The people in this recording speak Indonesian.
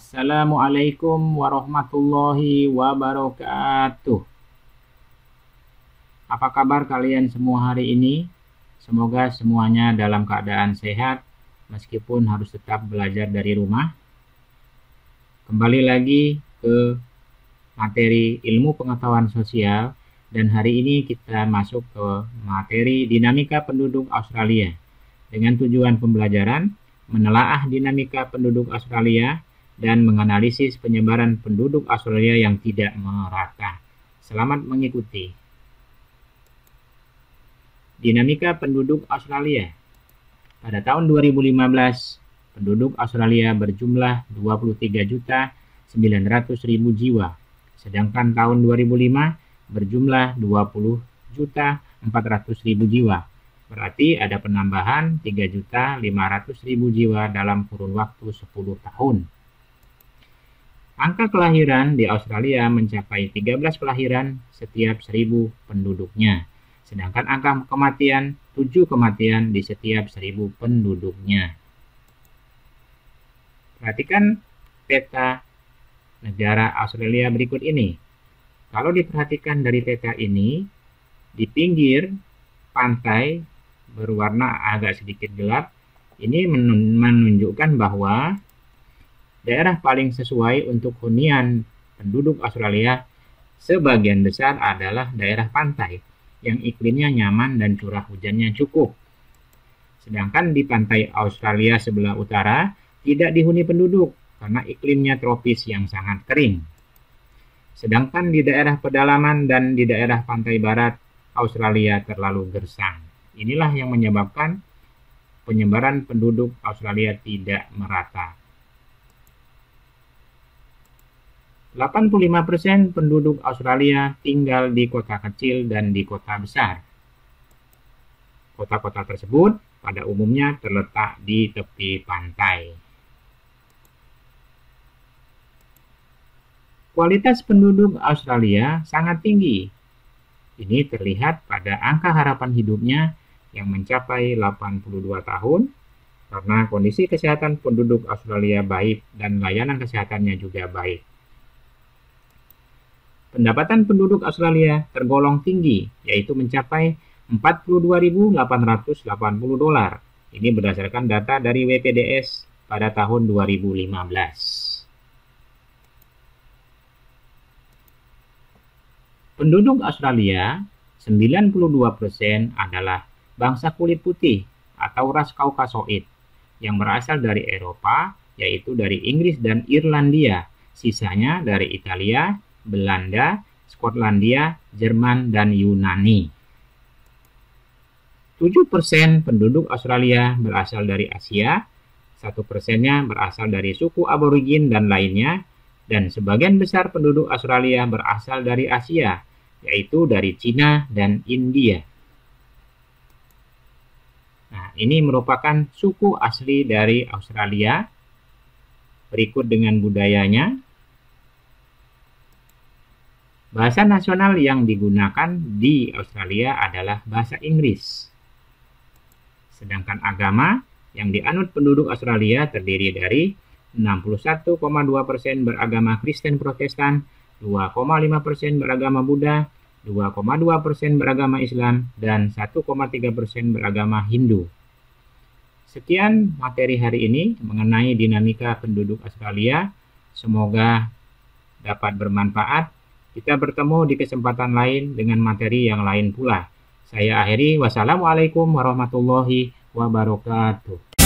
Assalamualaikum warahmatullahi wabarakatuh. Apa kabar kalian semua hari ini? Semoga semuanya dalam keadaan sehat, meskipun harus tetap belajar dari rumah. Kembali lagi ke materi ilmu pengetahuan sosial, dan hari ini kita masuk ke materi dinamika penduduk Australia. Dengan tujuan pembelajaran, menelaah dinamika penduduk Australia, dan menganalisis penyebaran penduduk Australia yang tidak merata. Selamat mengikuti. Dinamika penduduk Australia. Pada tahun 2015, penduduk Australia berjumlah 23.900.000 jiwa. Sedangkan tahun 2005 berjumlah 20.400.000 jiwa. Berarti ada penambahan 3.500.000 jiwa dalam kurun waktu 10 tahun. Angka kelahiran di Australia mencapai 13 kelahiran setiap 1.000 penduduknya. Sedangkan angka kematian 7 kematian di setiap 1.000 penduduknya. Perhatikan peta negara Australia berikut ini. Kalau diperhatikan dari peta ini, di pinggir pantai berwarna agak sedikit gelap, ini menunjukkan bahwa daerah paling sesuai untuk hunian penduduk Australia sebagian besar adalah daerah pantai yang iklimnya nyaman dan curah hujannya cukup. Sedangkan di pantai Australia sebelah utara tidak dihuni penduduk karena iklimnya tropis yang sangat kering. Sedangkan di daerah pedalaman dan di daerah pantai barat Australia terlalu gersang. Inilah yang menyebabkan penyebaran penduduk Australia tidak merata. 85% penduduk Australia tinggal di kota kecil dan di kota besar. Kota-kota tersebut pada umumnya terletak di tepi pantai. Kualitas penduduk Australia sangat tinggi. Ini terlihat pada angka harapan hidupnya yang mencapai 82 tahun, karena kondisi kesehatan penduduk Australia baik dan layanan kesehatannya juga baik. Pendapatan penduduk Australia tergolong tinggi, yaitu mencapai 42.880 dolar. Ini berdasarkan data dari WPDS pada tahun 2015. Penduduk Australia, 92% adalah bangsa kulit putih atau ras Kaukasoid yang berasal dari Eropa, yaitu dari Inggris dan Irlandia. Sisanya dari Italia, Belanda, Skotlandia, Jerman, dan Yunani. 7% penduduk Australia berasal dari Asia, 1%-nya berasal dari suku aborigin dan lainnya, dan sebagian besar penduduk Australia berasal dari Asia, yaitu dari Cina dan India. Nah, ini merupakan suku asli dari Australia. Berikut dengan budayanya. Bahasa nasional yang digunakan di Australia adalah bahasa Inggris. Sedangkan agama yang dianut penduduk Australia terdiri dari 61,2% beragama Kristen Protestan, 2,5% beragama Buddha, 2,2% beragama Islam, dan 1,3% beragama Hindu. Sekian materi hari ini mengenai dinamika penduduk Australia. Semoga dapat bermanfaat. Kita bertemu di kesempatan lain dengan materi yang lain pula. Saya akhiri. Wassalamualaikum warahmatullahi wabarakatuh.